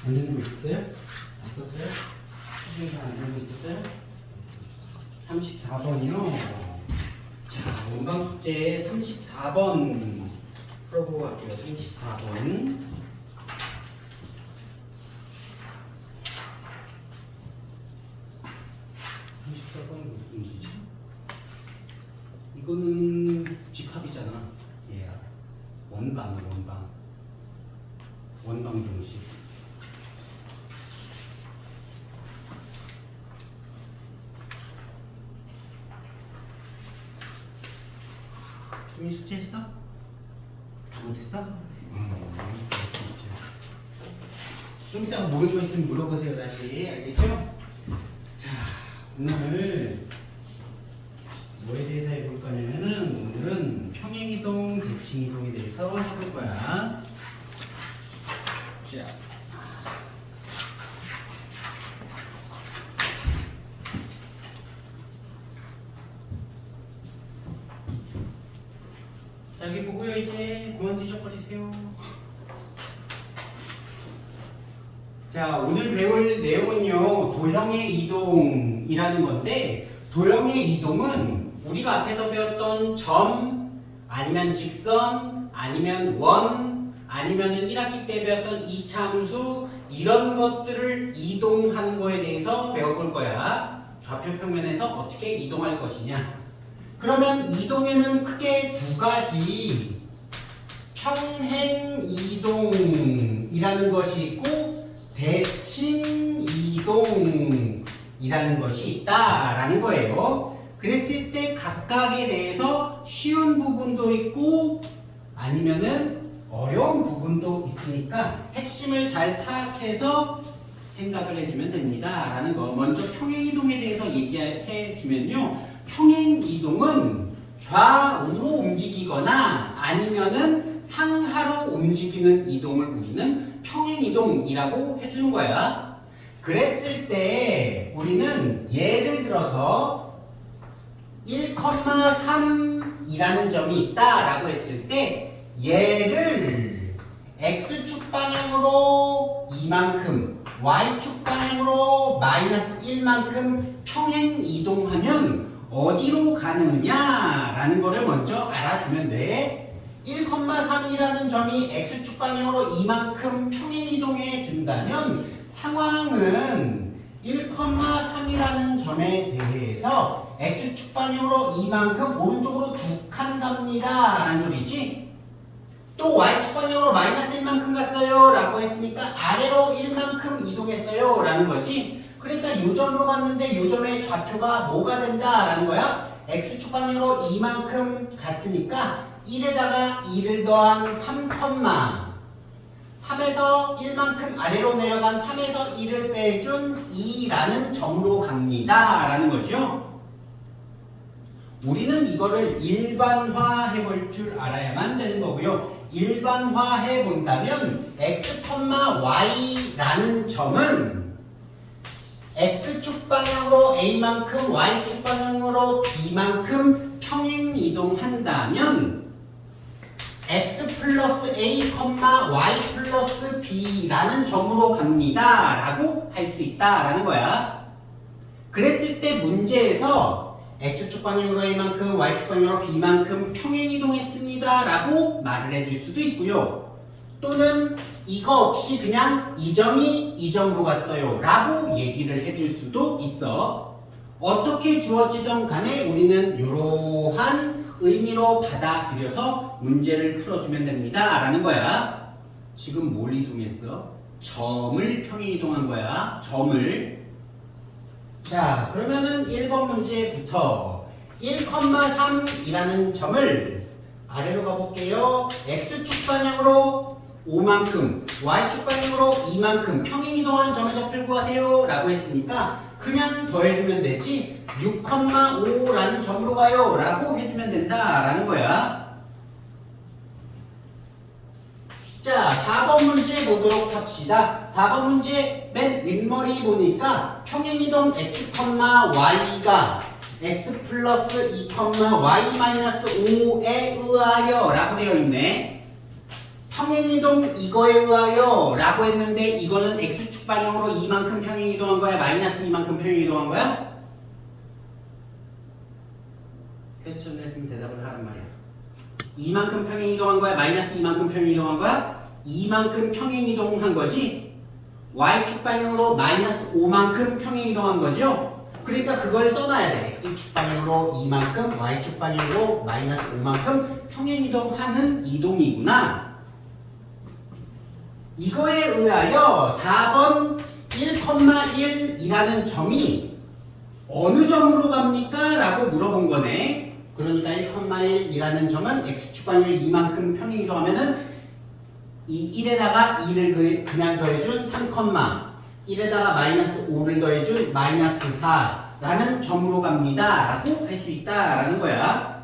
안 되는 거 있었어요? 안 썼어요? 수준이가 안 되는 거 있었어요? 34번이요. 자, 원방 숙제 34번 풀어보고 갈게요. 34번. 이거는 집합이잖아. 얘야. 원방 정식. 수미 숙제했어? 다 못했어? 좀 이따가 모르는 거 있으면 물어보세요. 다시 알겠죠? 자, 오늘 뭐에 대해서 해볼 거냐면은 오늘은 평행이동, 대칭이동에 대해서 해볼 거야. 자, 여기 보고요. 이제 그만 뒤적거리세요. 자, 오늘 배울 내용은요, 도형의 이동이라는 건데, 도형의 이동은 우리가 앞에서 배웠던 점, 아니면 직선, 아니면 원, 아니면은 1학기 때 배웠던 이차함수, 이런 것들을 이동하는 거에 대해서 배워볼 거야. 좌표 평면에서 어떻게 이동할 것이냐. 그러면 이동에는 크게 두 가지 평행 이동이라는 것이 있고 대칭 이동이라는 것이 있다라는 거예요. 그랬을 때 각각에 대해서 쉬운 부분도 있고 아니면은 어려운 부분도 있으니까 핵심을 잘 파악해서 생각을 해주면 됩니다. 라는 거. 먼저 평행 이동에 대해서 얘기해 주면요. 평행 이동은 좌우로 움직이거나 아니면은 상하로 움직이는 이동을 우리는 평행 이동이라고 해주는 거야. 그랬을 때 우리는 예를 들어서 1,3이라는 점이 있다라고 했을 때 얘를 x축 방향으로 이만큼 y축 방향으로 마이너스 1만큼 평행 이동하면 어디로 가느냐라는 거를 먼저 알아주면 돼. 1,3이라는 점이 x축 방향으로 이만큼 평행 이동해 준다면 상황은 1,3이라는 점에 대해서 x축 방향으로 이만큼 오른쪽으로 두 칸 갑니다 라는 소리지. 또 y축 방향으로 마이너스 1만큼 갔어요 라고 했으니까 아래로 1만큼 이동했어요 라는 거지. 그러니까 이 점으로 갔는데 이 점의 좌표가 뭐가 된다라는 거야? x축 방향으로 이만큼 갔으니까 1에다가 2를 더한 3에서 1만큼 아래로 내려간 3에서 1을 빼준 2라는 점으로 갑니다 라는 거죠. 우리는 이거를 일반화 해볼 줄 알아야만 되는 거고요. 일반화 해본다면 x, y라는 점은 x축 방향으로 a만큼 y축 방향으로 b만큼 평행 이동한다면 x 플러스 a, y 플러스 b라는 점으로 갑니다 라고 할 수 있다라는 거야. 그랬을 때 문제에서 x축 방향으로 a만큼 y축 방향으로 b만큼 평행 이동했습니다 라고 말을 해줄 수도 있고요. 또는 이거 없이 그냥 이 점이 이 점으로 갔어요 라고 얘기를 해줄 수도 있어. 어떻게 주어지던 간에 우리는 이러한 의미로 받아들여서 문제를 풀어주면 됩니다 라는 거야. 지금 뭘 이동했어? 점을 평행 이동한 거야. 점을. 자, 그러면은 1번 문제부터 1,3이라는 점을 아래로 가볼게요. x축 방향으로 5만큼, y축 방향으로 2만큼 평행 이동한 점에서 풀고 가세요 라고 했으니까 그냥 더해주면 되지 6,5라는 점으로 가요 라고 해주면 된다라는 거야. 자, 4번 문제 보도록 합시다. 4번 문제 맨 윗머리 보니까 평행이동 x, y가 x 플러스 2, y 마이너스 5에 의하여 라고 되어 있네. 평행이동 이거에 의하여 라고 했는데 이거는 x축 방향으로 이만큼 평행이동한 거야? 마이너스 이만큼 평행이동한 거야? 퀘스천을 했으면 대답을 하란 말이야. 이만큼 평행이동한 거야? 마이너스 이만큼 평행이동한 거야? 이만큼 평행이동한 거지? y축 방향으로 마이너스 5만큼 평행이동한 거죠? 그러니까 그걸 써놔야 돼. x축 방향으로 이만큼, y축 방향으로 마이너스 5만큼 평행이동하는 이동이구나. 이거에 의하여 4번 1,1이라는 점이 어느 점으로 갑니까? 라고 물어본 거네. 그러니까 1,1이라는 점은 x축 방향을 이만큼 평행이동하면은 이 1에다가 2를 그냥 더해준 3, 1에다가 마이너스 5를 더해준 마이너스 4라는 점으로 갑니다. 라고 할 수 있다라는 거야.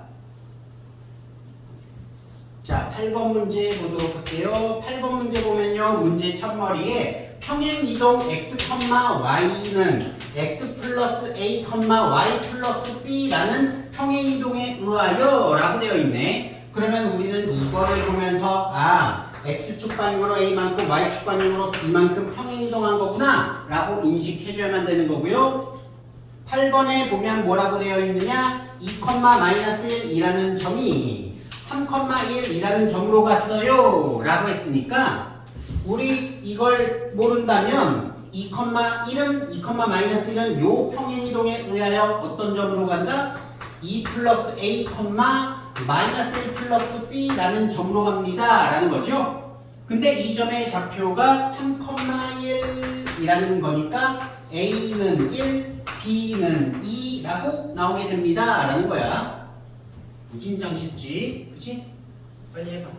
자, 8번 문제 보도록 할게요. 8번 문제 보면요. 문제 첫머리에 평행이동 x, y는 x 플러스 a, y 플러스 b라는 평행이동에 의하여 라고 되어 있네. 그러면 우리는 이거를 보면서 x축 방향으로 a만큼 y축 방향으로 b만큼 평행이동한 거구나 라고 인식해줘야만 되는 거고요. 8번에 보면 뭐라고 되어 있느냐, 2,-1이라는 점이 3,1이라는 점으로 갔어요 라고 했으니까 우리 이걸 모른다면 2,1은 2,-1은 요 평행이동에 의하여 어떤 점으로 간다? 2 플러스 a, 마이너스 1 플러스 b라는 점으로 갑니다 라는 거죠. 근데 이 점의 좌표가 3,1이라는 거니까 a는 1, b는 2라고 나오게 됩니다 라는 거야. 무진장 쉽지? 그치? 빨리 해봐.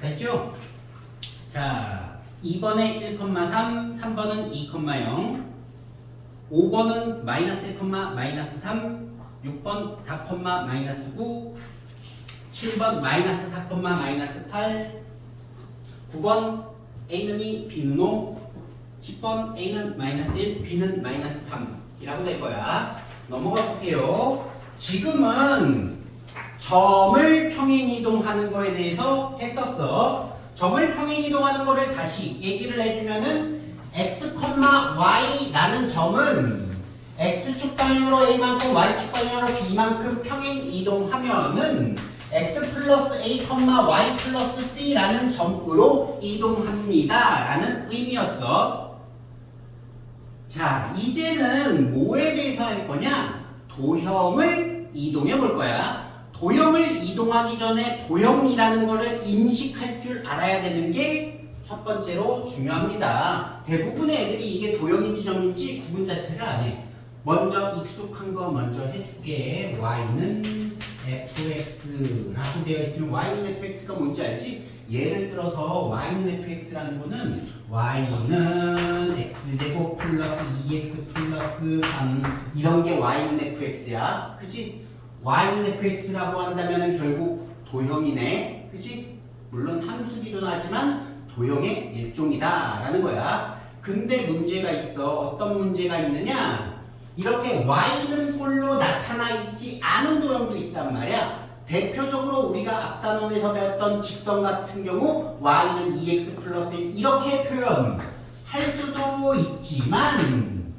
됐죠? 자, 2번에 1,3, 3번은 2,0, 5번은 마이너스 1, 마이너스 3, 6번 4, 마이너스 9, 7번 마이너스 4, 마이너스 8, 9번 A는 2, B는 5, 10번 A는 마이너스 1, B는 마이너스 3 이라고 될 거야. 넘어가 볼게요. 지금은 점을 평행이동하는 거에 대해서 했었어. 점을 평행이동하는 거를 다시 얘기를 해주면은 x, y라는 점은 x축 방향으로 a만큼 y축 방향으로 b만큼 평행이동하면은 x 플러스 a, y 플러스 b라는 점으로 이동합니다 라는 의미였어. 자, 이제는 뭐에 대해서 할 거냐? 도형을 이동해 볼 거야. 도형을 이동하기 전에 도형이라는 거를 인식할 줄 알아야 되는 게 첫 번째로 중요합니다. 대부분의 애들이 이게 도형인지 점인지 구분 자체를 안 해. 먼저 익숙한 거 먼저 해줄게. y는 fx라고 되어 있으면 y는 fx가 뭔지 알지? 예를 들어서 y는 fx라는 거는 y는 x제곱 플러스 2x 플러스 3 이런 게 y는 fx야. 그치? y는 fx라고 한다면 결국 도형이네. 그치? 물론 함수기도 하지만 도형의 일종이다 라는 거야. 근데 문제가 있어. 어떤 문제가 있느냐? 이렇게 y는 꼴로 나타나 있지 않은 도형도 있단 말이야. 대표적으로 우리가 앞단원에서 배웠던 직선 같은 경우 y는 2x 플러스 1 이렇게 표현할 수도 있지만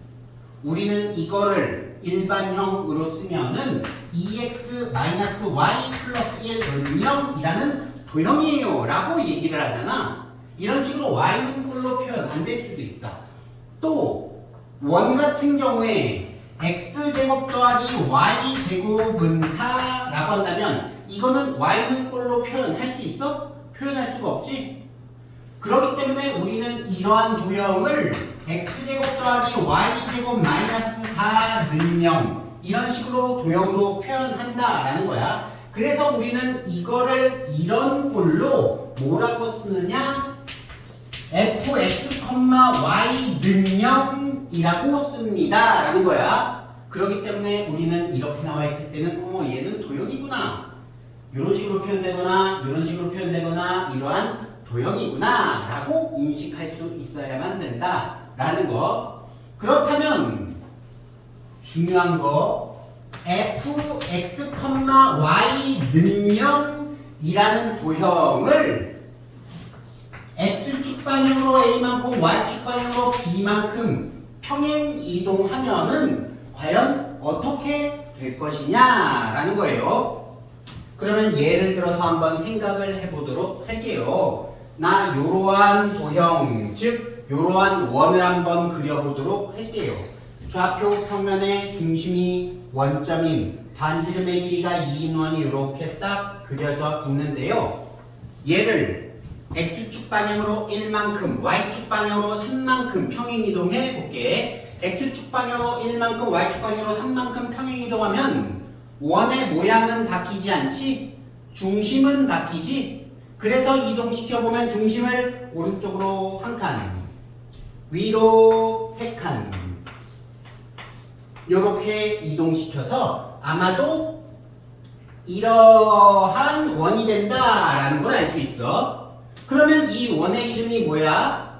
우리는 이거를 일반형으로 쓰면은 2x-y 플러스 1 음영이라는 도형이에요 라고 얘기를 하잖아. 이런 식으로 y는 꼴로 표현 안 될 수도 있다. 또 원 같은 경우에 x제곱 더하기 y제곱은 4라고 한다면 이거는 y는 꼴로 표현할 수 있어? 표현할 수가 없지? 그렇기 때문에 우리는 이러한 도형을 x제곱 더하기 y제곱 마이너스 4 는영 이런 식으로 도형으로 표현한다라는 거야. 그래서 우리는 이거를 이런 꼴로 뭐라고 쓰느냐? fx, y 능영이라고 씁니다 라는 거야. 그렇기 때문에 우리는 이렇게 나와 있을 때는 얘는 도형이구나, 이런 식으로 표현되거나 이런 식으로 표현되거나 이러한 도형이구나 라고 인식할 수 있어야만 된다 라는 거. 그렇다면 중요한 거 fx, y 능영이라는 도형을 x축 방향으로 a만큼 y축 방향으로 b만큼 평행 이동하면은 과연 어떻게 될 것이냐라는 거예요. 그러면 예를 들어서 한번 생각을 해보도록 할게요. 나 요러한 도형, 즉 요러한 원을 한번 그려보도록 할게요. 좌표 평면의 중심이 원점인 반지름의 길이가 2인 원이 이렇게 딱 그려져 있는데요. 얘를 x축 방향으로 1만큼, y축 방향으로 3만큼 평행이동해 볼게. x축 방향으로 1만큼, y축 방향으로 3만큼 평행이동하면 원의 모양은 바뀌지 않지? 중심은 바뀌지? 그래서 이동시켜보면 중심을 오른쪽으로 한 칸, 위로 3칸 요렇게 이동시켜서 아마도 이러한 원이 된다라는 걸 알 수 있어. 그러면 이 원의 이름이 뭐야?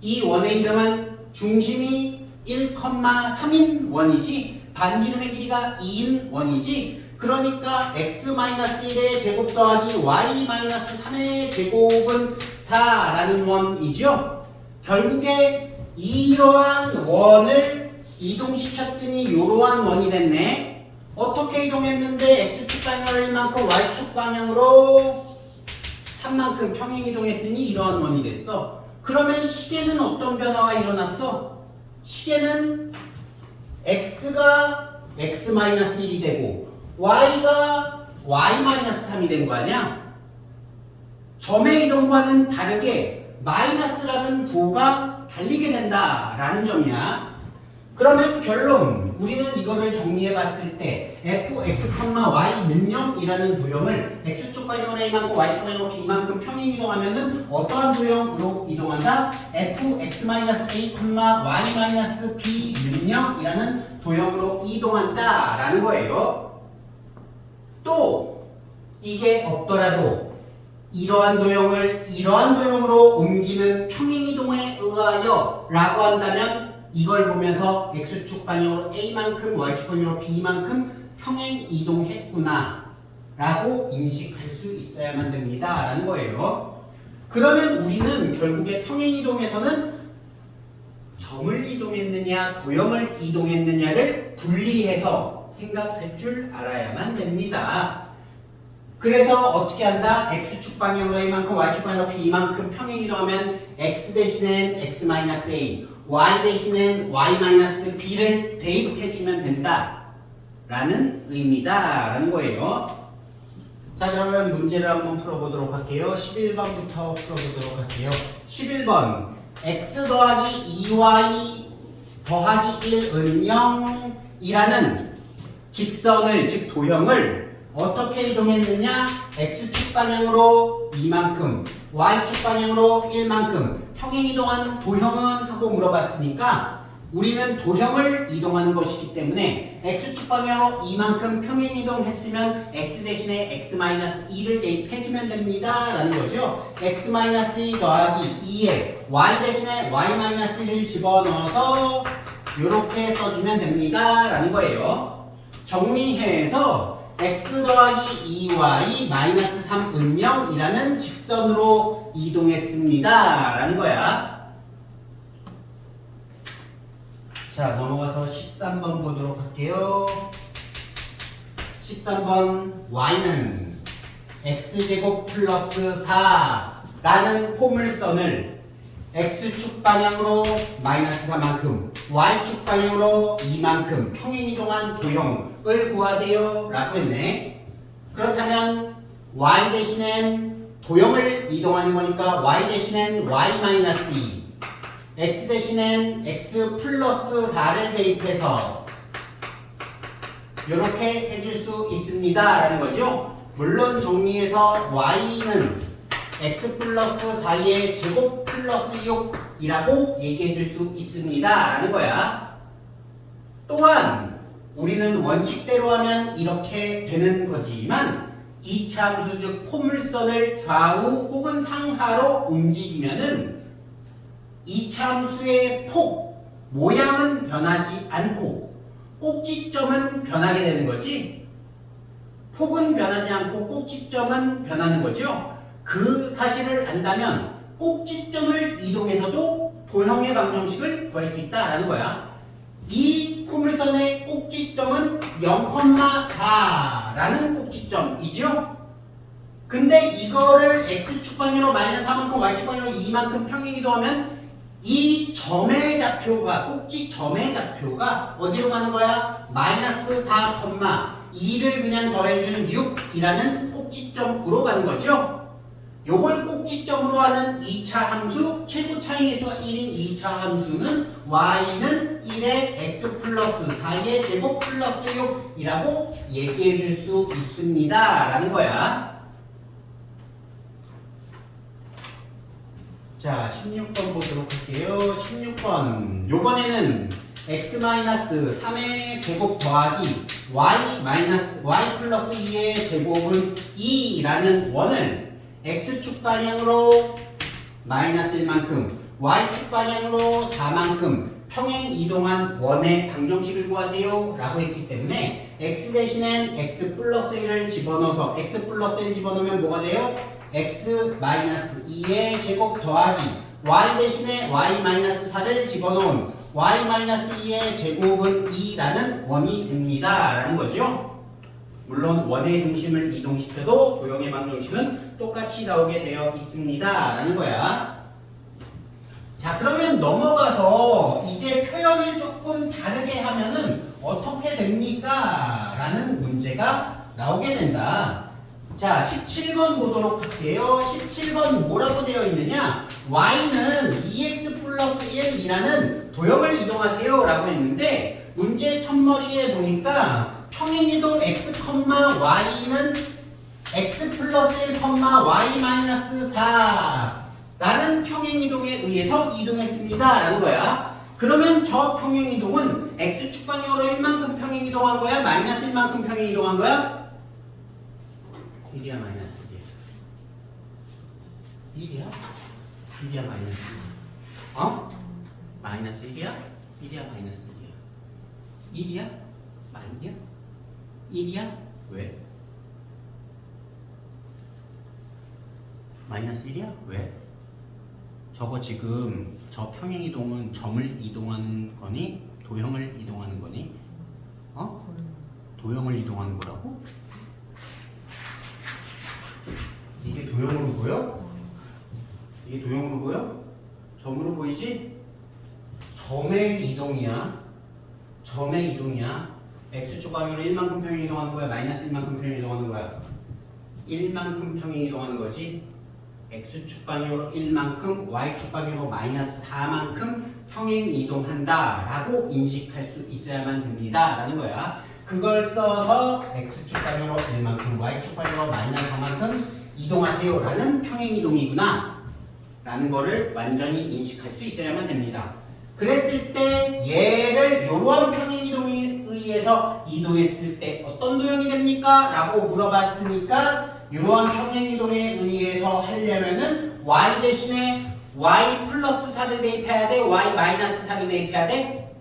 이 원의 이름은 중심이 1,3인 원이지, 반지름의 길이가 2인 원이지. 그러니까 x-1의 제곱 더하기 y-3의 제곱은 4라는 원이죠. 결국에 이러한 원을 이동시켰더니 이러한 원이 됐네. 어떻게 이동했는데 x축 방향으로 1만큼, y축 방향으로 3만큼 평행 이동했더니 이러한 원이 됐어. 그러면 시계는 어떤 변화가 일어났어? 시계는 x가 x-1이 되고 y가 y-3이 된 거 아니야? 점의 이동과는 다르게 마이너스라는 부호가 달리게 된다라는 점이야. 그러면 결론, 우리는 이거를 정리해 봤을 때 fx, y 능영이라는 도형을 x축 방향으로 a만큼 y축 방향으로 b만큼 평행 이동하면은 어떠한 도형으로 이동한다? fx-a, y-b 능영이라는 도형으로 이동한다 라는 거예요. 또 이게 없더라도 이러한 도형을 이러한 도형으로 옮기는 평행 이동에 의하여 라고 한다면 이걸 보면서 x축 방향으로 a만큼 y축 방향으로 b만큼 평행 이동했구나 라고 인식할 수 있어야만 됩니다 라는 거예요. 그러면 우리는 결국에 평행 이동에서는 점을 이동했느냐 도형을 이동했느냐를 분리해서 생각할 줄 알아야만 됩니다. 그래서 어떻게 한다? x축 방향으로 a만큼 y축 방향으로 b만큼 평행 이동하면 x 대신엔 x-a, y 대신엔 y-b를 대입해주면 된다 라는 의미다 라는 거예요. 자, 그러면 문제를 한번 풀어보도록 할게요. 11번부터 풀어보도록 할게요. 11번 x 더하기 2y 더하기 1은 0이라는 직선을, 즉 도형을 어떻게 이동했느냐? x축 방향으로 2만큼, y축 방향으로 1만큼 평행 이동한 도형은? 하고 물어봤으니까 우리는 도형을 이동하는 것이기 때문에 x축 방향으로 2만큼 평행 이동했으면 x 대신에 x-2를 대입해주면 됩니다 라는 거죠. x-2 더하기 2에 y 대신에 y-1을 집어넣어서 이렇게 써주면 됩니다 라는 거예요. 정리해서 x 더하기 2y 마이너스 3 음영이라는 직선으로 이동했습니다 라는 거야. 자, 넘어가서 13번 보도록 할게요. 13번 y는 x제곱 플러스 4라는 포물선을 x축 방향으로 마이너스 4만큼, y축 방향으로 2만큼 평행이동한 도형을 구하세요 라고 했네. 그렇다면 y 대신엔 도형을 이동하는 거니까 y 대신엔 y 마이너스 2, x 대신엔 x 플러스 4를 대입해서 이렇게 해줄 수 있습니다 라는 거죠. 물론 정리해서 y는 x 플러스 4의 제곱 플러스 6이라고 얘기해 줄 수 있습니다 라는 거야. 또한 우리는 원칙대로 하면 이렇게 되는 거지만 이차함수 즉 포물선을 좌우 혹은 상하로 움직이면은 이차함수의 폭, 모양은 변하지 않고 꼭지점은 변하게 되는 거지. 폭은 변하지 않고 꼭지점은 변하는 거죠. 그 사실을 안다면 꼭지점을 이동해서도 도형의 방정식을 구할 수 있다라는 거야. 이 포물선의 꼭지점은 0,4라는 꼭지점이죠. 근데 이거를 x축 방향으로 마이너스 4만큼 y축 방향으로 2만큼 평행이동하면 이 점의 좌표가 꼭지점의 좌표가 어디로 가는 거야? 마이너스 4,2를 그냥 더해주는 6이라는 꼭지점으로 가는 거죠. 요걸 꼭지점으로 하는 2차 함수, 최고 차이수가 1인 2차 함수는 y는 1의 x 플러스 4의 제곱 플러스 6이라고 얘기해 줄 수 있습니다 라는 거야. 자, 16번 보도록 할게요. 16번. 요번에는 x-3의 제곱 더하기 y 플러스 2의 제곱은 2라는 원을 x축 방향으로 마이너스 1만큼, y축 방향으로 4만큼 평행 이동한 원의 방정식을 구하세요 라고 했기 때문에 x 대신엔 x 플러스 1을 집어넣어서 x 플러스 1 집어넣으면 뭐가 돼요? x 마이너스 2의 제곱 더하기 y 대신에 y 마이너스 4를 집어넣은 y 마이너스 2의 제곱은 2라는 원이 됩니다 라는 거죠. 물론 원의 중심을 이동시켜도 도형의 방정식은 똑같이 나오게 되어 있습니다 라는 거야. 자, 그러면 넘어가서 이제 표현을 조금 다르게 하면은 어떻게 됩니까? 라는 문제가 나오게 된다. 자, 17번 보도록 할게요. 17번 뭐라고 되어 있느냐? y는 2x 플러스 1이라는 도형을 이동하세요 라고 했는데 문제 첫머리에 보니까 평행이동 x, y는 x 플러스 1, y 마이너스 4라는 평행이동에 의해서 이동했습니다 라는 거야. 그러면 저 평행이동은 x축 방향으로 1만큼 평행이동한 거야? 마이너스 1만큼 평행이동한 거야? 1이야 마이너스 1이야? 1이야? 1이야 마이너스 1이야? 어? 마이너스 1이야? 1이야 마이너스 1이야? 1이야? 마이너스 1이야? 왜? 마이너스 1이야? 왜? 저거 지금 저 평행이동은 점을 이동하는 거니? 도형을 이동하는 거니? 어? 도형을 이동하는 거라고? 이게 도형으로 보여? 이게 도형으로 보여? 점으로 보이지? 점의 이동이야. 점의 이동이야. x축 방향으로 1만큼 평행 이동하는 거야? 마이너스 1만큼 평행 이동하는 거야? 1만큼 평행 이동하는 거지? x축 방향으로 1만큼, y축 방향으로 마이너스 4만큼 평행 이동한다 라고 인식할 수 있어야만 됩니다 라는 거야. 그걸 써서 x축 방향으로 1만큼, y축 방향으로 마이너스 4만큼 이동하세요 라는 평행 이동이구나 라는 거를 완전히 인식할 수 있어야만 됩니다. 그랬을 때 얘를 이러한 평행 이동에 의해서 이동했을 때 어떤 도형이 됩니까? 라고 물어봤으니까 이러한 평행 이동에 의해서 하려면은 y 대신에 y 플러스 4를 대입해야 돼? y 마이너스 4를 대입해야 돼?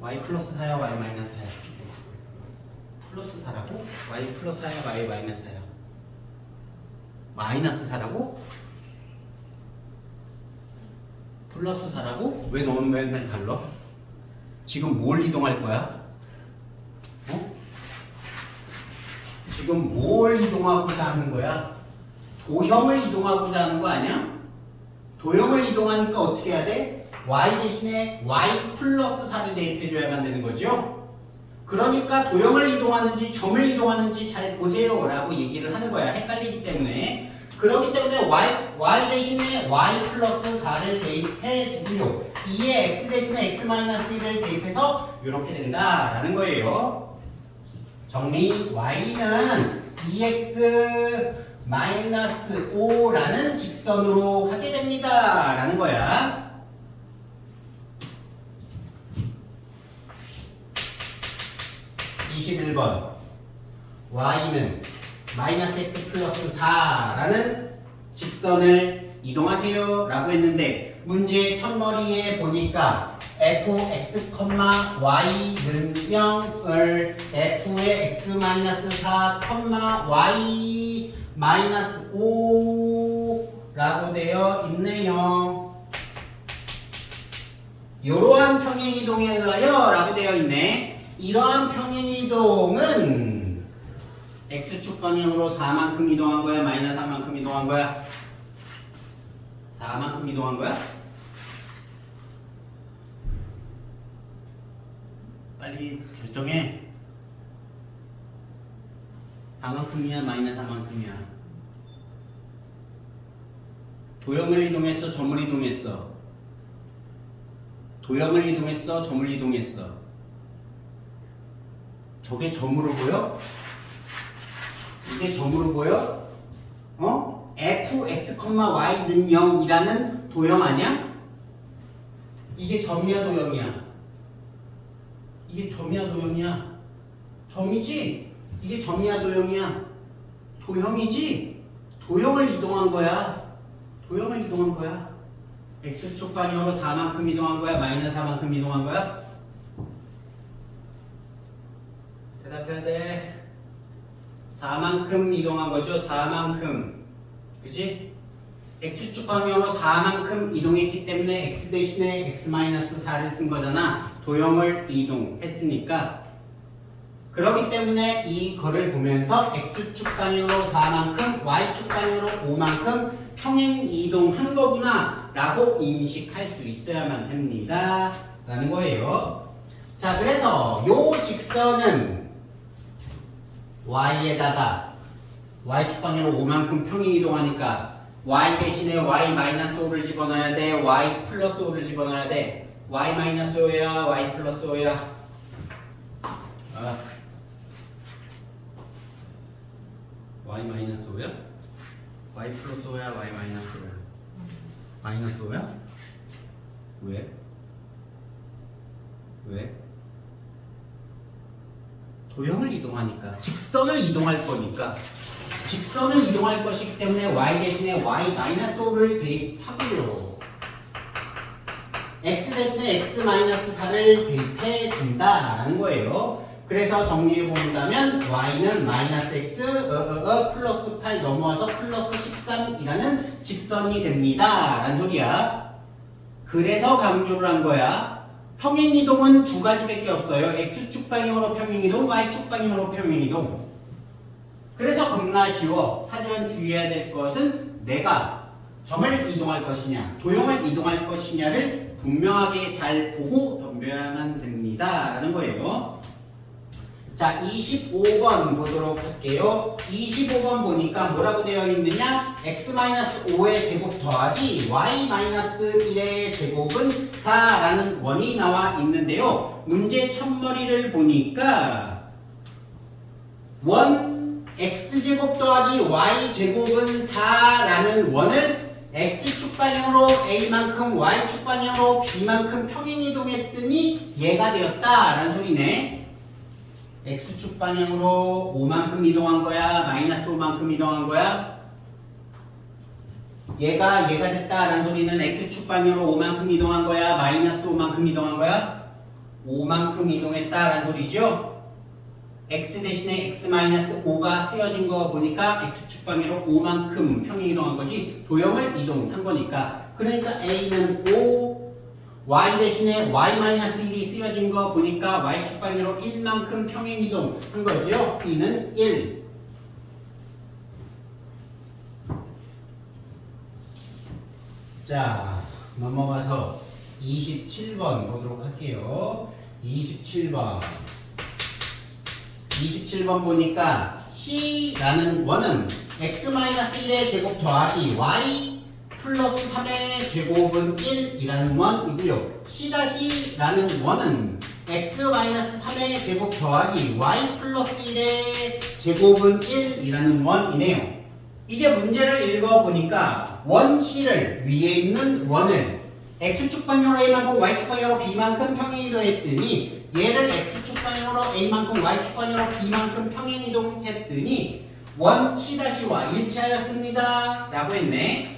y 플러스 4야 y 마이너스 4야? 플러스 4라고? y 플러스 4야 y 마이너스 4야? 마이너스 4라고? 플러스 4라고? 왜 너는 맨날 달라? 지금 뭘 이동할 거야? 어? 지금 뭘 이동하고자 하는 거야? 도형을 이동하고자 하는 거 아니야? 도형을 이동하니까 어떻게 해야 돼? y 대신에 y 플러스 4를 대입해줘야만 되는 거죠? 그러니까 도형을 이동하는지 점을 이동하는지 잘 보세요 라고 얘기를 하는 거야. 헷갈리기 때문에. 그렇기 때문에 y 대신에 y 플러스 4를 대입해 주고요. 2에 x 대신에 x 마이너스 1을 대입해서 이렇게 된다라는 거예요. 정리. y는 2x 마이너스 5라는 직선으로 하게 됩니다 라는 거야. (21번) y는 마이너스 x 플러스 4라는 직선을 이동하세요 라고 했는데 문제 첫머리에 보니까 fx, y는 0을 f의 x 마이너스 4, y 마이너스 5라고 되어 있네요. 이러한 평행이동에 의하여 라고 되어 있네. 이러한 평행이동은 x축 방향으로 4만큼 이동한 거야? 마이너스 3만큼 이동한 거야? 4만큼 이동한 거야? 빨리 결정해. 4만큼이야? 마이너스 4만큼이야? 도형을 이동했어? 점을 이동했어? 도형을 이동했어? 점을 이동했어? 저게 점으로 보여? 이게 점으로 보여? 어? fx, y는 0이라는 도형 아니야? 이게 점이야 도형이야? 이게 점이야 도형이야? 점이지? 이게 점이야 도형이야? 도형이지? 도형을 이동한 거야. 도형을 이동한 거야. x축 방향으로 4만큼 이동한 거야? 마이너스 4만큼 이동한 거야? 대답해야 돼. 4만큼 이동한 거죠? 4만큼. 그지? x축 방향으로 4만큼 이동했기 때문에 x 대신에 x-4를 쓴 거잖아. 도형을 이동했으니까. 그렇기 때문에 이거를 보면서 x축 방향으로 4만큼, y축 방향으로 5만큼 평행 이동한 거구나 라고 인식할 수 있어야만 됩니다 라는 거예요. 자, 그래서 요 직선은 y에다가 y축 방향으로 5만큼 평행 이동하니까 y 대신에 y-5를 집어넣어야 돼. y 플러스 5를 집어넣어야 돼. y-5야 y 플러스 5야? y-5야? y 플러스 5야 y-5야? 마이너스 5야? 왜? 왜? 도형을 이동하니까 직선을 이동할 거니까 직선을 이동할 것이기 때문에 y 대신에 y-5를 대입하고요. x 대신에 x-4를 대입해 준다라는 거예요. 그래서 정리해 본다면 y는 마이너스 x 플러스 8 넘어와서 플러스 13이라는 직선이 됩니다 라는 소리야. 그래서 강조를 한 거야. 평행이동은 두 가지밖에 없어요. x축 방향으로 평행이동, y축 방향으로 평행이동. 그래서 겁나 쉬워. 하지만 주의해야 될 것은 내가 점을 이동할 것이냐 도형을 이동할 것이냐를 분명하게 잘 보고 덤벼야만 됩니다 라는 거예요. 자, 25번 보도록 할게요. 25번 보니까 뭐라고 되어 있느냐? x-5의 제곱 더하기 y-1의 제곱은 4라는 원이 나와 있는데요. 문제 첫머리를 보니까 원 x제곱 더하기 y제곱은 4라는 원을 x축 방향으로 a만큼 y축 방향으로 b만큼 평행이동했더니 얘가 되었다라는 소리네. x축 방향으로 5만큼 이동한 거야? 마이너스 5만큼 이동한 거야? 얘가 됐다라는 소리는 x축 방향으로 5만큼 이동한 거야? 마이너스 5만큼 이동한 거야? 5만큼 이동했다라는 소리죠? x 대신에 x-5가 쓰여진 거 보니까 x축 방향으로 5만큼 평행 이동한 거지 도형을 이동한 거니까. 그러니까 a는 5, y 대신에 y-1이 쓰여진 거 보니까 y축 방향으로 1만큼 평행이동 한 거죠. b는 1. 자, 넘어가서 27번 보도록 할게요. 27번. 27번 보니까 C라는 원은 x-1의 제곱 더하기 y 플러스 3의 제곱은 1이라는 원이고요. C-라는 원은 x-3의 제곱 더하기 y 플러스 1의 제곱은 1이라는 원이네요. 이제 문제를 읽어보니까 원 C를 위에 있는 원을 x축 방향으로 a만큼 y축 방향으로 b만큼 평행이동 했더니 얘를 x축 방향으로 a만큼 y축 방향으로 b만큼 평행이동 했더니 원 C-와 일치하였습니다 라고 했네.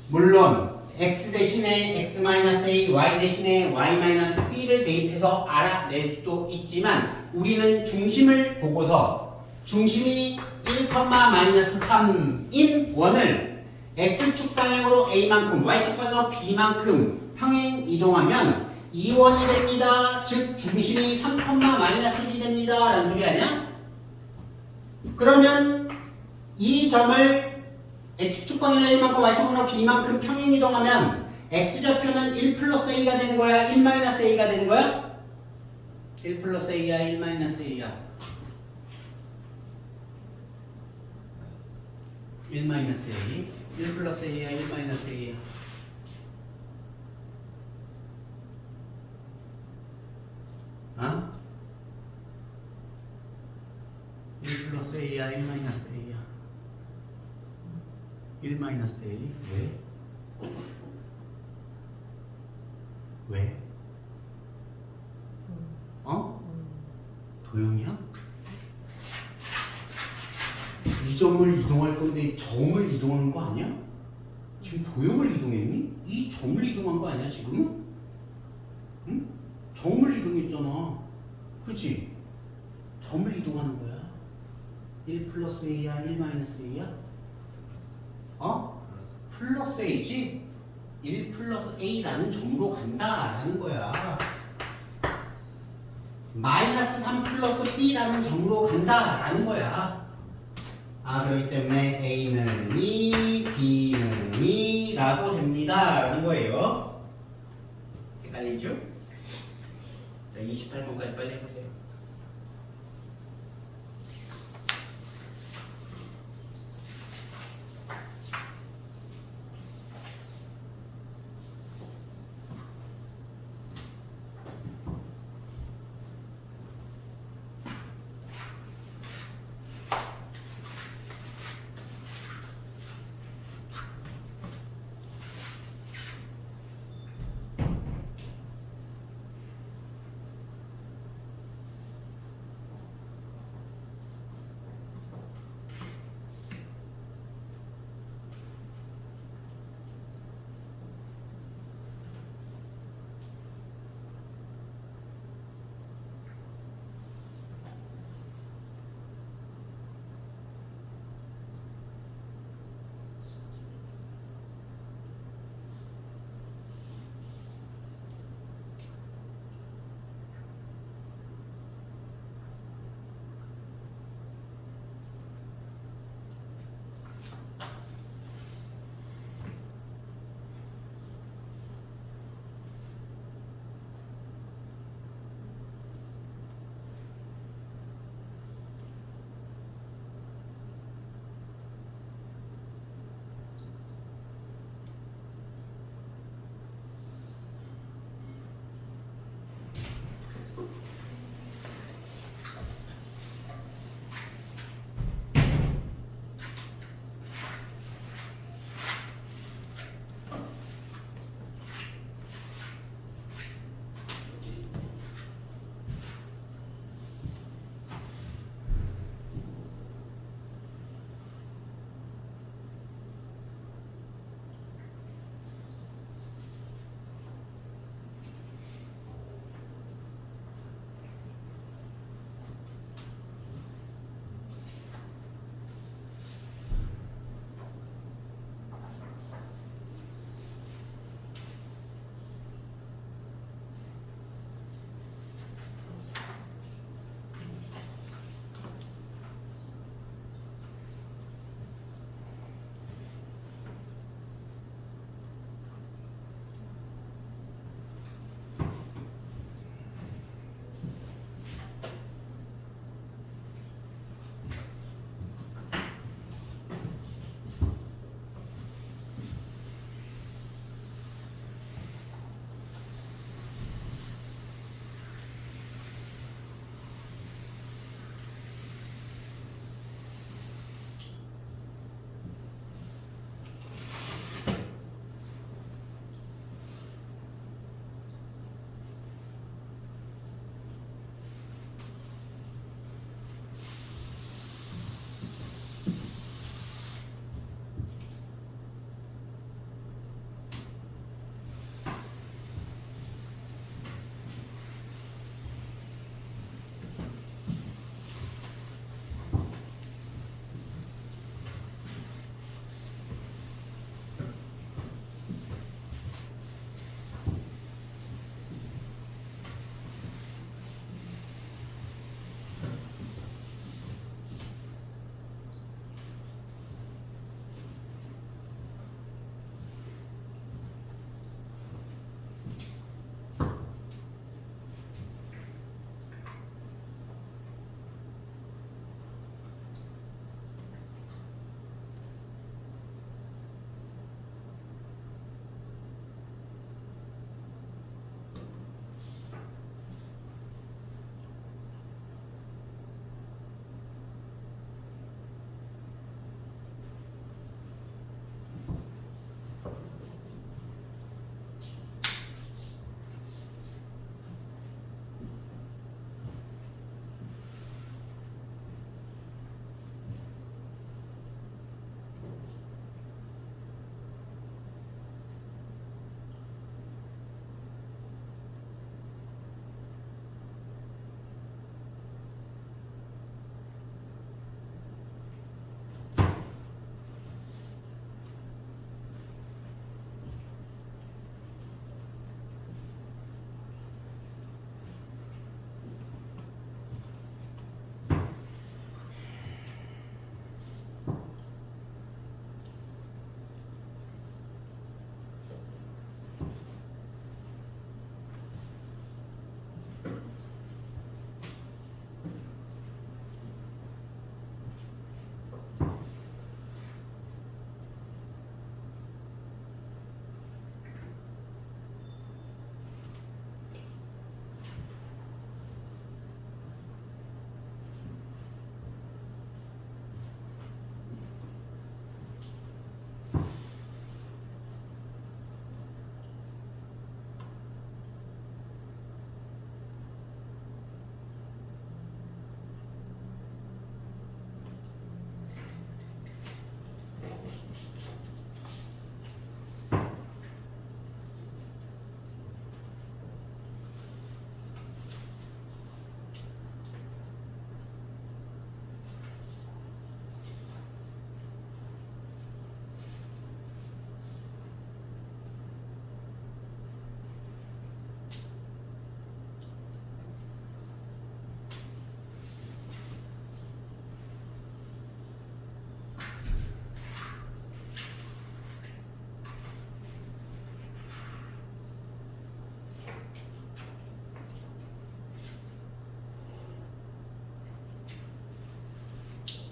물론 x 대신에 x-a, y 대신에 y-b를 대입해서 알아낼 수도 있지만 우리는 중심을 보고서 중심이 1,-3인 원을 x축 방향으로 a만큼 y축 방향으로 b만큼 평행 이동하면 이 원이 됩니다. 즉 중심이 3,-1이 됩니다 라는 소리 아니야? 그러면 이 점을 x축 방향으로 a만큼 y축 방향으로 b만큼 평행 이동하면 x좌표는 1 플러스 a가 되는 거야? 1 마이너스 a가 되는 거야? 1 플러스 a야? 1 마이너스 a야? 1 마이너스 a, 1 플러스 a야, 1 마이너스 a야. 어? 1 플러스 a야, 1 마이너스 a야. 1 마이너스 a. 왜? 왜? 어? 도형이야? 이 점을 이동할 건데 점을 이동하는 거 아니야? 지금 도형을 이동했니? 이 점을 이동한 거 아니야 지금은? 응? 점을 이동했잖아. 그치? 점을 이동하는 거야. 1 플러스 a야? 1 마이너스 a야? 어? 플러스 a지? 1 플러스 a라는 점으로 간다라는 거야. 마이너스 3 플러스 b라는 점으로 간다라는 거야. 그렇기 때문에 A는 2, B는 2 라고 됩니다 라는 거예요. 헷갈리죠? 자, 28번까지 빨리 해보세요.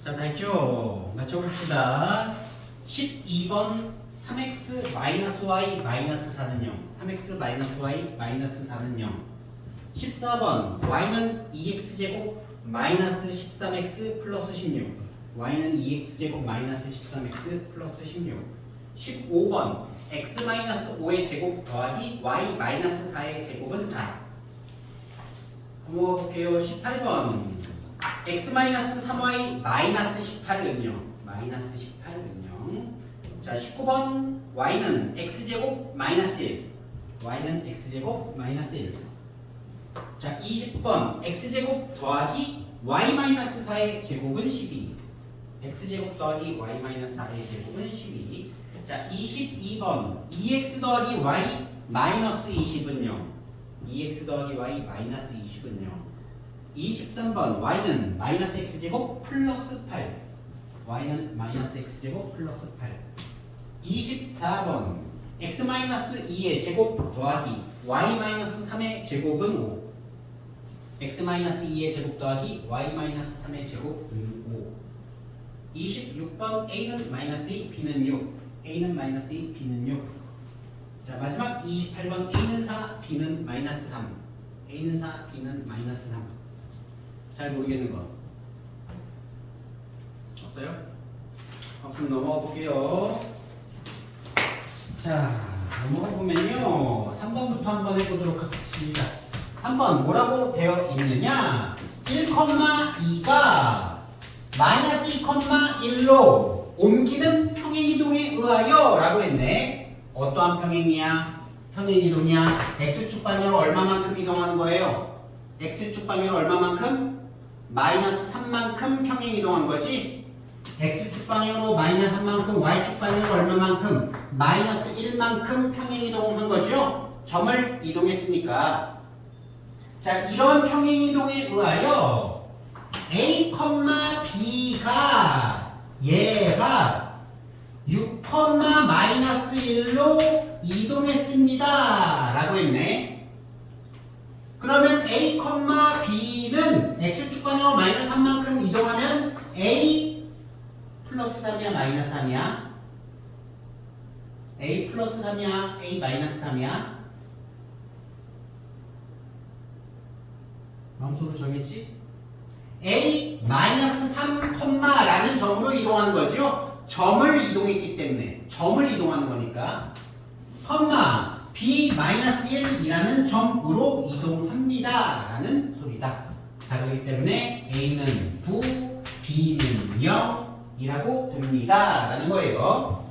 자, 다 했죠? 맞춰봅시다. 12번 3x 마이너스 y 마이너스 4는 0. 3x 마이너스 y 마이너스 4는 0. 14번 y는 2x제곱 마이너스 13x 플러스 16. y는 2x제곱 마이너스 13x 플러스 16. 15번 x 마이너스 5의 제곱 더하기 y 마이너스 4의 제곱은 4. 한번 볼게요. 18번 x 마이너스 3y 마이너스 18은 0. 마이너스 18은 0. 자, 19번 y는 x제곱 마이너스 1. y는 x제곱 마이너스 1. 자, 20번 x제곱 더하기 y 마이너스 4의 제곱은 12. x제곱 더하기 y 마이너스 4의 제곱은 12. 자, 22번 2x 더하기 y 마이너스 20은 0. 2x 더하기 y 마이너스 20은 0. 23번 y는 마이너스 x제곱 플러스 8. y는 마이너스 x제곱 플러스 8. 24번 x 마이너스 2의 제곱 더하기 y 마이너스 3의 제곱은 5. x 마이너스 2의 제곱 더하기 y 마이너스 3의 제곱은 5. 26번 a는 마이너스 2, b는 6. a는 마이너스 2, b는 6. 자, 마지막 28번 a는 4, b는 마이너스 3. a는 4, b는 마이너스 3. 잘 모르겠는 거 없어요? 없으면 넘어가 볼게요. 자, 넘어가 보면요 3번부터 한번 해보도록 하겠습니다. 3번 뭐라고 되어 있느냐, 1,2가 마이너스 2,1로 옮기는 평행이동에 의하여 라고 했네. 어떠한 평행이야? 평행이동이야. x축 방향으로 얼마만큼 이동하는 거예요? x축 방향으로 얼마만큼? 마이너스 3만큼 평행이동한 거지. x축 방향으로 마이너스 3만큼, y축 방향으로 얼마만큼? 마이너스 1만큼 평행이동한 거죠. 점을 이동했으니까. 자, 이런 평행이동에 의하여 a, b가 얘가 6, 마이너스 1로 이동했습니다 라고 했네. 그러면 a, b는 x축 방향으로 마이너스 3만큼 이동하면 a 플러스 3이야 마이너스 3이야? a 플러스 3이야 a 마이너스 3이야? 마음속으로 정했지? a 마이너스 3, 라는 점으로 이동하는 거죠. 점을 이동했기 때문에 점을 이동하는 거니까 b 마이너스 1이라는 점으로 이동합니다 라는 소리다. 자, 그렇기 때문에 a는 9, b는 0이라고 됩니다 라는 거예요.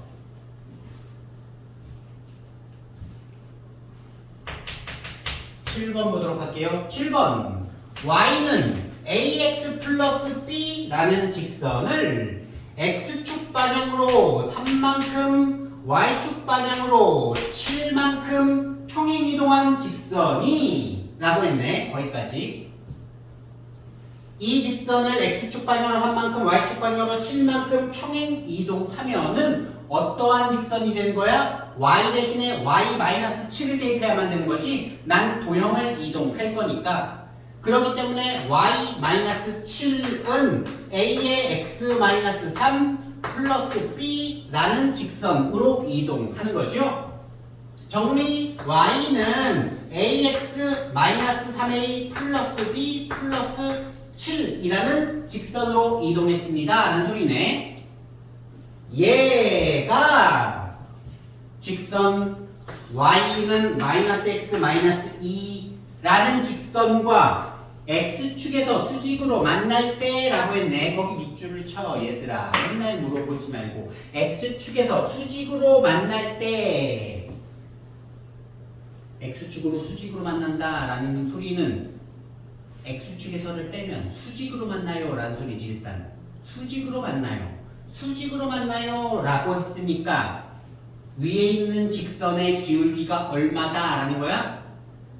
(7번) 보도록 할게요. 7번 y는 ax 플러스 b라는 직선을 x축 방향으로 3만큼 y축 방향으로 7만큼 평행이동한 직선이 라고 했네. 거기까지. 이 직선을 x축 방향으로 3만큼 y축 방향으로 7만큼 평행이동하면은 어떠한 직선이 되는 거야? y 대신에 y-7을 대입해야만 되는 거지. 난 도형을 이동할 거니까. 그렇기 때문에 y-7은 a의 x-3 플러스 b라는 직선으로 이동하는 거죠. 정리, y는 ax-3a 플러스 b 플러스 7이라는 직선으로 이동했습니다 라는 소리네. 얘가 직선 y는 -x -2라는 직선과 x축에서 수직으로 만날 때 라고 했네. 거기 밑줄을 쳐 얘들아. 맨날 물어보지 말고 x축에서 수직으로 만날 때, x축으로 수직으로 만난다 라는 소리는 x축에서를 빼면 수직으로 만나요 라는 소리지. 일단 수직으로 만나요, 수직으로 만나요 라고 했으니까 위에 있는 직선의 기울기가 얼마다 라는 거야?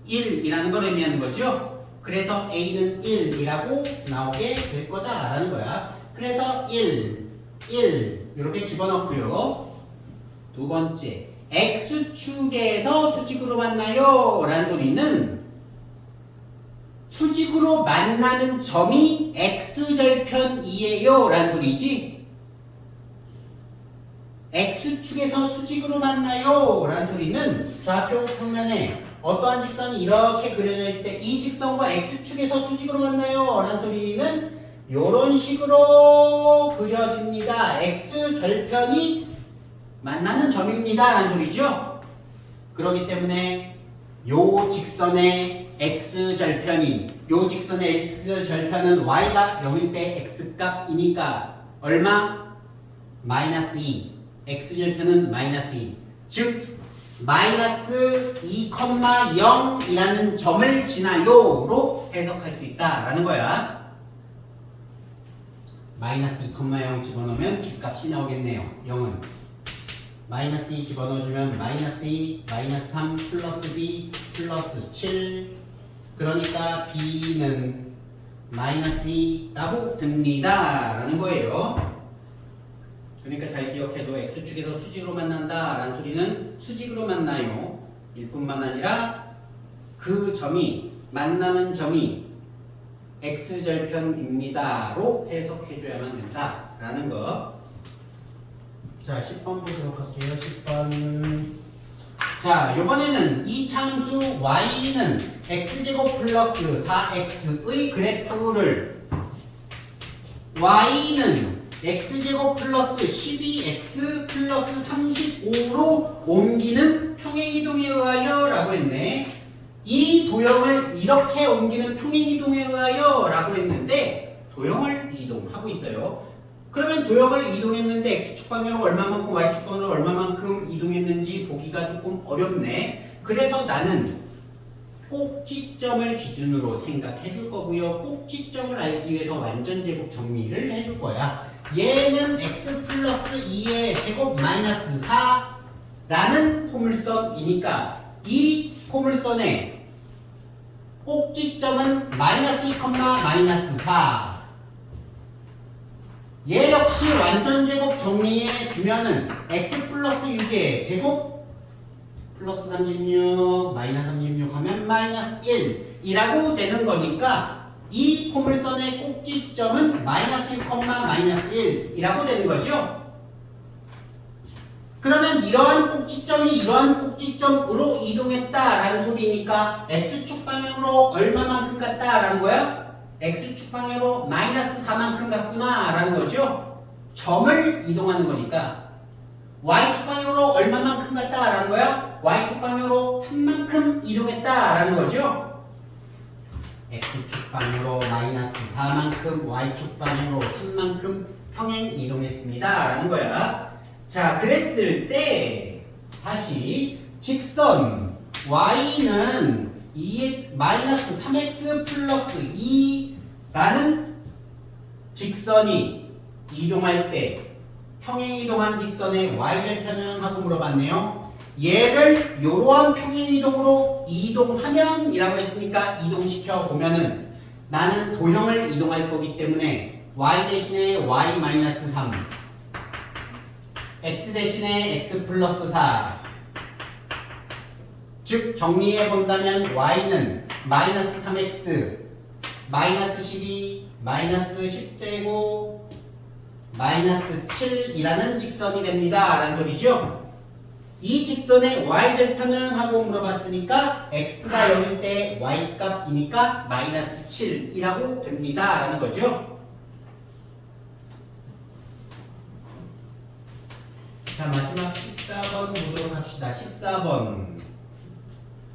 1이라는 걸 의미하는 거죠. 그래서 a는 1이라고 나오게 될 거다 라는 거야. 그래서 1 이렇게 집어넣고요. 두 번째, x축에서 수직으로 만나요 라는 소리는 수직으로 만나는 점이 x절편이에요 라는 소리지. x축에서 수직으로 만나요 라는 소리는 좌표 평면에 어떠한 직선이 이렇게 그려져 있을 때 이 직선과 x축에서 수직으로 만나요 라는 소리는 이런 식으로 그려집니다. x절편이 만나는 점입니다 라는 소리죠. 그렇기 때문에 요 직선의 x절편이 요 직선의 x절편은 y가 0일 때 x값이니까 얼마? 마이너스 2. x절편은 마이너스 2. 즉 마이너스 2,0이라는 점을 지나요로 해석할 수 있다라는 거야. 마이너스 2,0 집어넣으면 b값이 나오겠네요. 0은 마이너스 2 집어넣어주면 마이너스 2, 마이너스 3, 플러스 b, 플러스 7. 그러니까 b는 마이너스 2라고 됩니다 라는 거예요. 그러니까 잘 기억해도 x축에서 수직으로 만난다 라는 소리는 수직으로 만나요 일 뿐만 아니라 그 점이 만나는 점이 x절편입니다 로 해석해줘야만 된다 라는 거. 자 10번 보도록 할게요. 10번. 자 요번에는 이 참수 y는 x제곱 플러스 4x의 그래프를 y는 x제곱 플러스 12x 플러스 35로 옮기는 평행이동에 의하여 라고 했네. 이 도형을 이렇게 옮기는 평행이동에 의하여 라고 했는데 도형을 이동하고 있어요. 그러면 도형을 이동했는데 x축 방향으로 얼마만큼 y축 방향으로 얼마만큼 이동했는지 보기가 조금 어렵네. 그래서 나는 꼭지점을 기준으로 생각해 줄 거고요. 꼭지점을 알기 위해서 완전 제곱 정리를 해줄 거야. 얘는 x 플러스 2의 제곱 마이너스 4라는 포물선이니까 이 포물선의 꼭지점은 마이너스 2, 마이너스 4. 얘 역시 완전 제곱 정리해 주면은 x 플러스 6의 제곱 플러스 36 마이너스 36 하면 마이너스 1이라고 되는 거니까 이 포물선의 꼭지점은 마이너스 6, 마이너스 1이라고 되는 거죠. 그러면 이러한 꼭지점이 이러한 꼭지점으로 이동했다라는 소리니까 x축 방향으로 얼마만큼 갔다라는 거야? x축 방향으로 마이너스 4만큼 갔구나 라는 거죠. 점을 이동하는 거니까 y축 방향으로 얼마만큼 갔다라는 거야? y축 방향으로 3만큼 이동했다라는 거죠. x축 방향으로 마이너스 4만큼 y축 방향으로 3만큼 평행 이동했습니다 라는 거야. 자 그랬을 때 다시 직선 y는 2 마이너스 3x 플러스 2라는 직선이 이동할 때 평행 이동한 직선의 y절편은 하고 물어봤네요. 얘를 이러한 평행 이동으로 이동하면 이라고 했으니까 이동시켜 보면은 나는 도형을 이동할 거기 때문에 y 대신에 y 마이너스 3 x 대신에 x 플러스 4 즉 정리해 본다면 y는 마이너스 3x 마이너스 12 마이너스 10되고 마이너스 7이라는 직선이 됩니다 라는 소리죠. 이 직선의 y절편은 하고 물어봤으니까 x가 0일 때 y값이니까 마이너스 7이라고 됩니다 라는 거죠. 자 마지막 14번 보도록 합시다.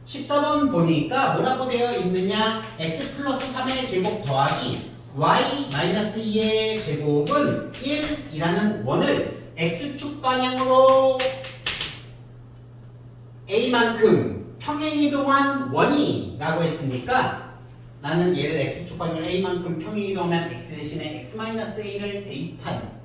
14번 보니까 뭐라고 되어 있느냐? x 플러스 3의 제곱 더하기 y 마이너스 2의 제곱은 1이라는 원을 x축 방향으로 a만큼 평행이동한 원이라고 했으니까 나는 얘를 x축 방향으로 a만큼 평행이동하면 x 대신에 x-a를 대입한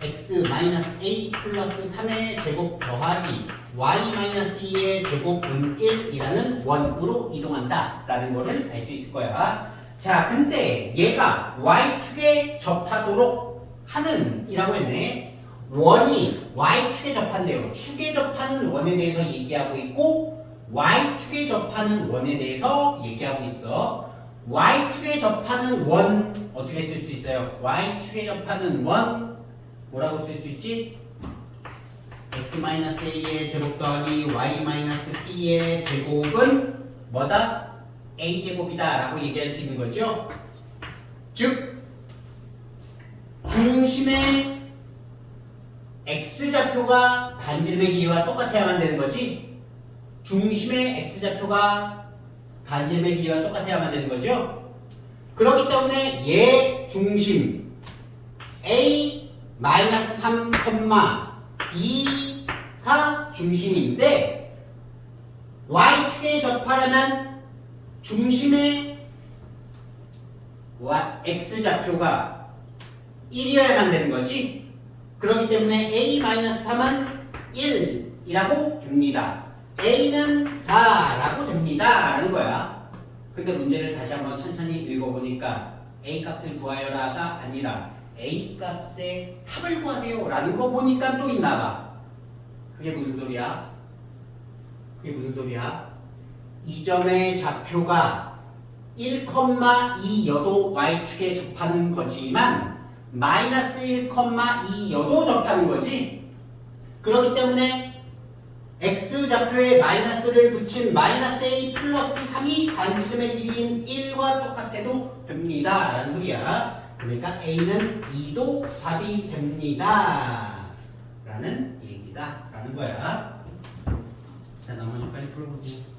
x-a 플러스 3의 제곱 더하기 y-2의 제곱은 1이라는 원으로 이동한다 라는 거를 알 수 있을 거야. 자 근데 얘가 y축에 접하도록 하는 이라고 했네. 원이 y축에 접한대요. 축에 접하는 원에 대해서 얘기하고 있고 y축에 접하는 원에 대해서 얘기하고 있어. y축에 접하는 원 어떻게 쓸 수 있어요? y축에 접하는 원 뭐라고 쓸 수 있지? x-a의 제곱 더하기 y-b의 제곱은 뭐다? a제곱이다 라고 얘기할 수 있는 거죠. 즉 중심의 x좌표가 반지름의 길이와 똑같아야만 되는 거지. 중심의 x좌표가 반지름의 길이와 똑같아야만 되는 거죠. 그렇기 때문에 얘 중심 a-3, 2가 중심인데 y축에 접하려면 중심의 x좌표가 1이어야만 되는 거지. 그렇기 때문에 a-3은 1이라고 됩니다. a는 4라고 됩니다 라는 거야. 근데 문제를 다시 한번 천천히 읽어보니까 a 값을 구하여라가 아니라 a 값의 합을 구하세요 라는 거 보니까 또 있나봐. 그게 무슨 소리야? 이 점의 좌표가 1,2여도 y축에 접하는 거지만 마이너스 1,2여도 접하는 거지. 그렇기 때문에 x좌표에 마이너스를 붙인 마이너스 a 플러스 3이 반지름의 길이인 1과 똑같아도 됩니다 라는 소리야. 그러니까 a는 2도 답이 됩니다 라는 얘기다 라는 거야. 자, 나머지 빨리 풀어보세요.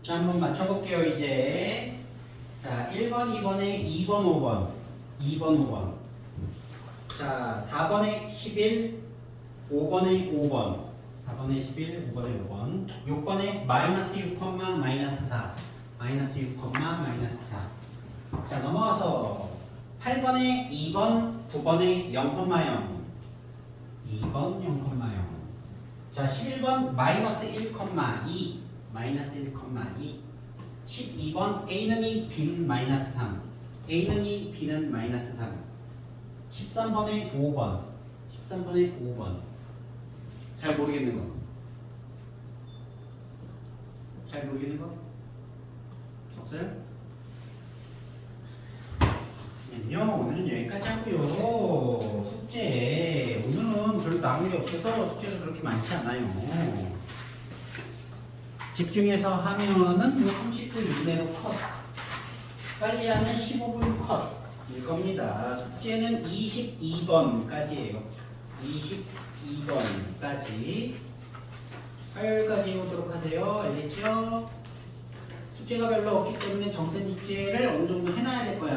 자, 한번 맞춰볼게요, 이제. 자, 1번, 2번에 2번, 5번. 2번, 5번. 자, 4번에 11, 5번에 5번. 4번에 11, 5번에 5번. 6번에 마이너스 6, 마이너스 4. 마이너스 6, 마이너스 4. 자, 넘어가서 8번에 2번, 9번에 0,0. 2번 0,0. 자, 11번 마이너스 1,2. 마이너스 1,2. 12번 A는 2, B는 마이너스 3. A는 2, B는 마이너스 3. 13번에 5번. 13번에 5번. 잘 모르겠는 거. 잘 모르겠는 거? 없어요? 없으면요, 오늘은 여기까지 하고요. 숙제. 오늘은 별로 남은 게 없어서 숙제가 그렇게 많지 않아요. 집중해서 하면은 30분 이내로 컷. 빨리 하면 15분 컷. 일 겁니다. 숙제는 22번까지예요. 22번까지. 화요일까지 해오도록 하세요. 알겠죠? 숙제가 별로 없기 때문에 정쌤 숙제를 어느 정도 해놔야 될 거예요.